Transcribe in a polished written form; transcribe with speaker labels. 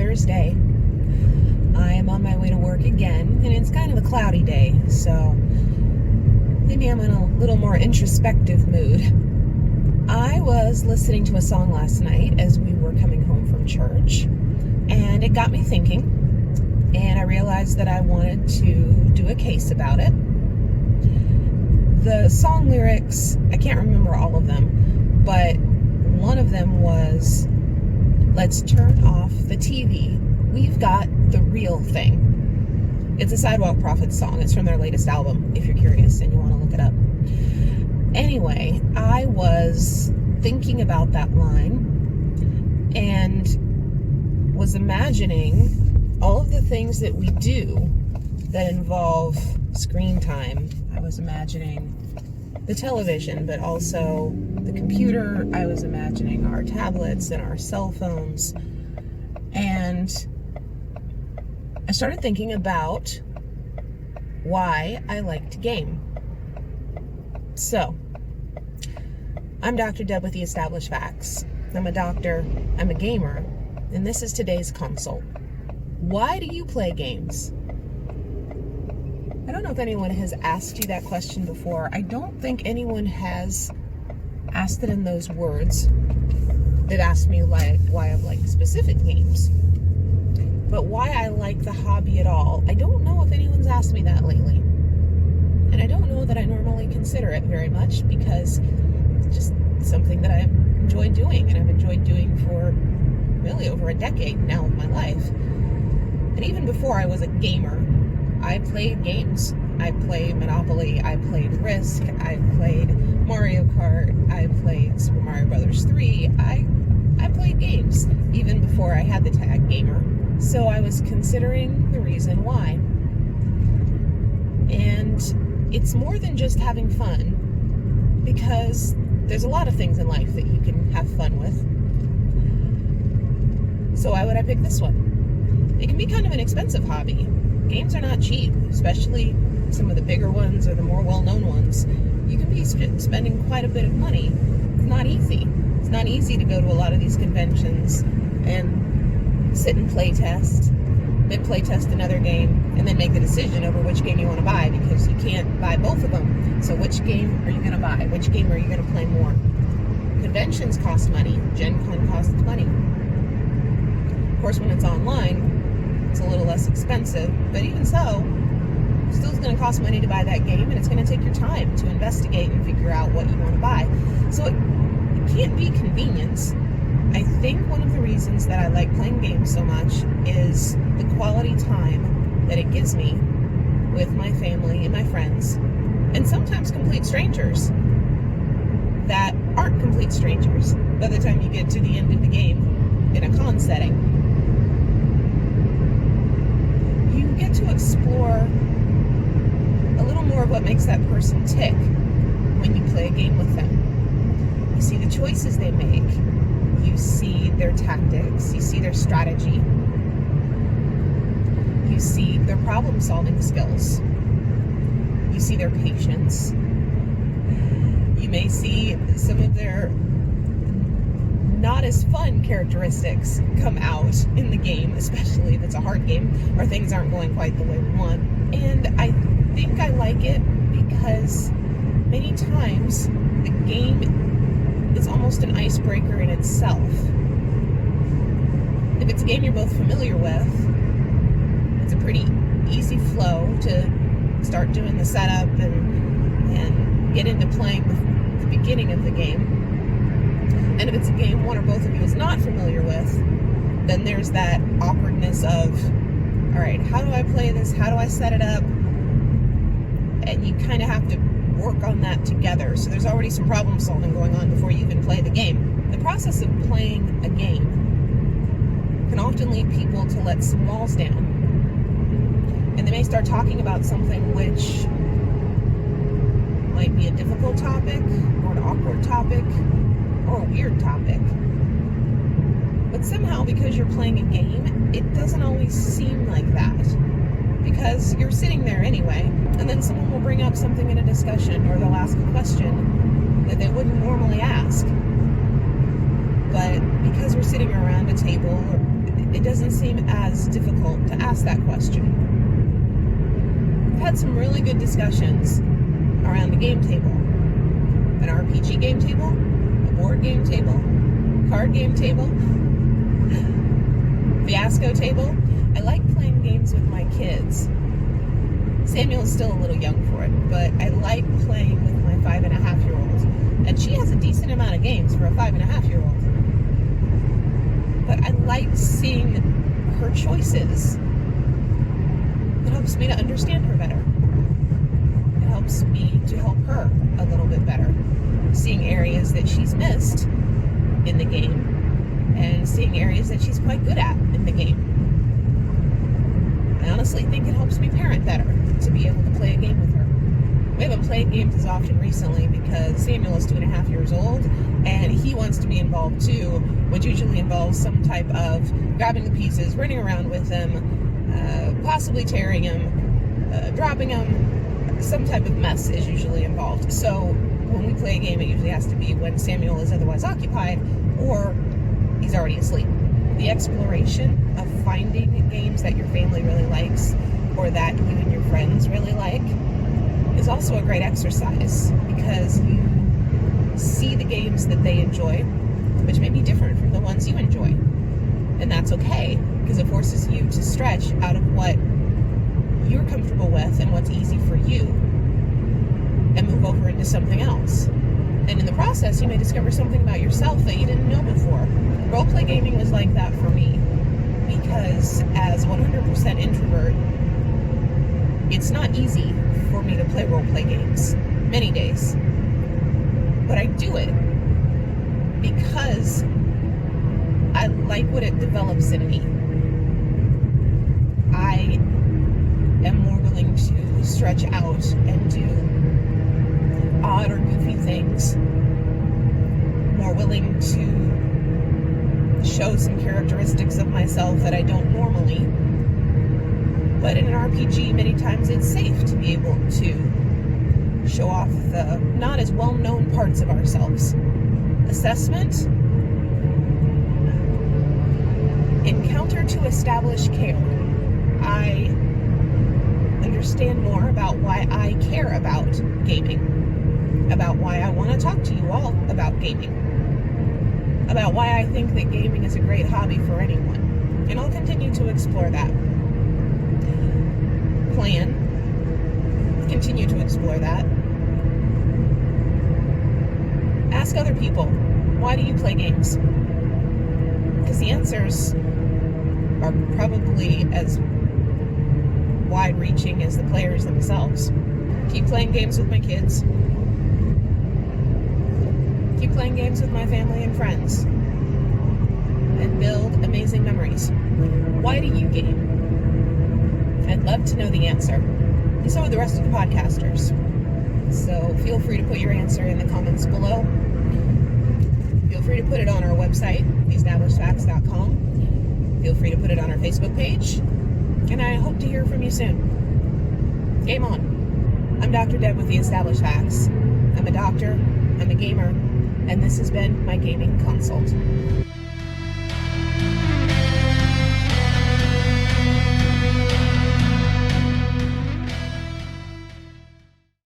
Speaker 1: Thursday. I am on my way to work again, and it's kind of a cloudy day, so maybe I'm in a little more introspective mood. I was listening to a song last night as we were coming home from church, and it got me thinking, and I realized that I wanted to do a case about it. The song lyrics, I can't remember all of them, but one of them was, "Let's turn off the TV. We've got the real thing." It's a Sidewalk Prophets song. It's from their latest album, if you're curious and you want to look it up. Anyway, I was thinking about that line and was imagining all of the things that we do that involve screen time. I was imagining the television, but also the computer. I was imagining our tablets and our cell phones. And I started thinking about why I like to game. So, I'm Dr. Deb with the Established Facts. I'm a doctor, I'm a gamer, and this is today's consult. Why do you play games? I don't know if anyone has asked you that question before. I don't think anyone has asked it in those words. They've asked me why I like specific games. But why I like the hobby at all, I don't know if anyone's asked me that lately. And I don't know that I normally consider it very much because it's just something that I enjoy doing, and I've enjoyed doing for really over a decade now of my life. And even before I was a gamer, I played games. I played Monopoly, I played Risk, I played Mario Kart, I played Super Mario Bros. 3. I played games even before I had the tag gamer. So I was considering the reason why. And it's more than just having fun, because there's a lot of things in life that you can have fun with. So why would I pick this one? It can be kind of an expensive hobby. Games are not cheap, especially some of the bigger ones or the more well-known ones. You can be spending quite a bit of money. It's not easy. It's not easy to go to a lot of these conventions and sit and play test, then play test another game, and then make the decision over which game you want to buy, because you can't buy both of them. So which game are you going to buy? Which game are you going to play more? Conventions cost money. Gen Con costs money. Of course, when it's online, it's a little less expensive, but even so, still is going to cost money to buy that game, and it's going to take your time to investigate and figure out what you want to buy. So it can't be convenience. I think one of the reasons that I like playing games so much is the quality time that it gives me with my family and my friends, and sometimes complete strangers that aren't complete strangers by the time you get to the end of the game in a con setting. You get to explore a little more of what makes that person tick when you play a game with them. You see the choices they make. You see their tactics. You see their strategy. You see their problem-solving skills. You see their patience. You may see some of their not as fun characteristics come out in the game, especially if it's a hard game or things aren't going quite the way we want. And I think I like it because many times the game is almost an icebreaker in itself. If it's a game you're both familiar with, it's a pretty easy flow to start doing the setup and get into playing the beginning of the game. And if it's a game one or both of you is not familiar with, then there's that awkwardness of, all right, how do I play this? How do I set it up? And you kind of have to work on that together. So there's already some problem solving going on before you even play the game. The process of playing a game can often lead people to let some walls down. And they may start talking about something which might be a difficult topic, or an awkward topic, or a weird topic. But somehow, because you're playing a game, it doesn't always seem like that. Because you're sitting there anyway, and then someone will bring up something in a discussion, or they'll ask a question that they wouldn't normally ask. But because we're sitting around a table, it doesn't seem as difficult to ask that question. I've had some really good discussions around a game table. An RPG game table, a board game table, card game table, fiasco table. I like playing games with my kids. Samuel's still a little young for it, but I like playing with my 5.5-year-old. And she has a decent amount of games for a 5.5-year-old. But I like seeing her choices. It helps me to understand her better. It helps me to help her a little bit better. Seeing areas that she's missed in the game and seeing areas that she's quite good at in the game. I honestly think it helps me parent better to be able to play a game with her. We haven't played games as often recently because Samuel is 2.5 years old and he wants to be involved too, which usually involves some type of grabbing the pieces, running around with them, possibly tearing them, dropping them. Some type of mess is usually involved. So when we play a game, it usually has to be when Samuel is otherwise occupied or he's already asleep. The exploration of finding games that your family really likes or that you and your friends really like is also a great exercise because you see the games that they enjoy, which may be different from the ones you enjoy. And that's okay because it forces you to stretch out of what you're comfortable with and what's easy for you and move over into something else. And in the process, you may discover something about yourself that you didn't know before. Roleplay gaming was like that for me because as 100% introvert, it's not easy for me to play roleplay games many days. But I do it because I like what it develops in me. I am more willing to stretch out and do odd or goofy things, more willing to show some characteristics of myself that I don't normally. But in an RPG, many times it's safe to be able to show off the not as well-known parts of ourselves. Assessment. Encounter to establish care. I understand more about why I care about gaming, about why I want to talk to you all about gaming, about why I think that gaming is a great hobby for anyone. And I'll continue to explore that. Continue to explore that. Ask other people, why do you play games? Because the answers are probably as wide-reaching as the players themselves. Keep playing games with my kids. Keep playing games with my family and friends. And build amazing memories. Why do you game? I'd love to know the answer. And so would the rest of the podcasters. So feel free to put your answer in the comments below. Feel free to put it on our website, theestablishedfacts.com. Feel free to put it on our Facebook page. And I hope to hear from you soon. Game on. I'm Dr. Deb with The Established Facts. I'm a doctor, I'm a gamer, and this has been my gaming consult.